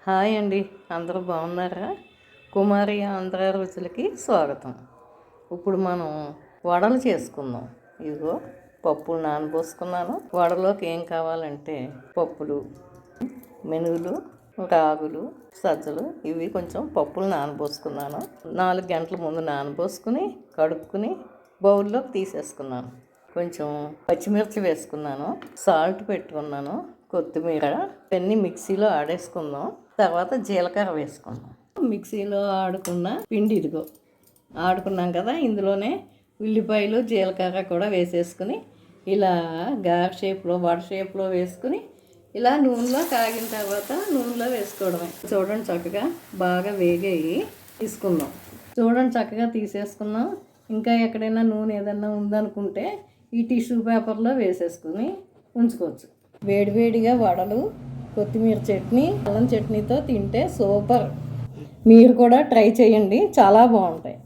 Hi అండి, అందరూ బాగున్నారా? కుమారి ఆంధ్ర రుచులకి స్వాగతం. ఇప్పుడు మనం వడలు చేసుకుందాం. ఇదిగో పప్పులు నానబోసుకున్నాను. వడలోకి ఏం కావాలంటే పప్పులు, మినుగులు, రాగులు, సజ్జలు ఇవి కొంచెం పప్పులు నానబోసుకున్నాను. 4 గంటల ముందు నానబోసుకుని కడుక్కుని బౌల్లోకి తీసేసుకున్నాను. కొంచెం పచ్చిమిర్చి వేసుకున్నాను, సాల్ట్ పెట్టుకున్నాను, కొత్తిమీర ఇవన్నీ మిక్సీలో ఆడేసుకుందాం. తర్వాత జీలకర్ర వేసుకుందాం. మిక్సీలో ఆడుకున్న పిండి ఇదిగో ఆడుకున్నాం కదా, ఇందులోనే ఉల్లిపాయలు జీలకర్ర కూడా వేసేసుకుని ఇలా గారె షేప్లో వడ షేప్లో వేసుకుని ఇలా నూనెలో కాగిన తర్వాత నూనెలో వేసుకోవడమే. చూడండి, చక్కగా బాగా వేగాయి తీసుకుందాం. చూడండి, చక్కగా తీసేసుకున్నాం. ఇంకా ఎక్కడైనా నూనె ఏదన్నా ఉందనుకుంటే ఈ టిష్యూ పేపర్లో వేసేసుకుని ఉంచుకోవచ్చు. వేడివేడిగా వడలు, కొత్తిమీర చట్నీ, అల్లం చట్నీతో తింటే సూపర్. మీరు కూడా ట్రై చేయండి, చాలా బాగుంటాయి.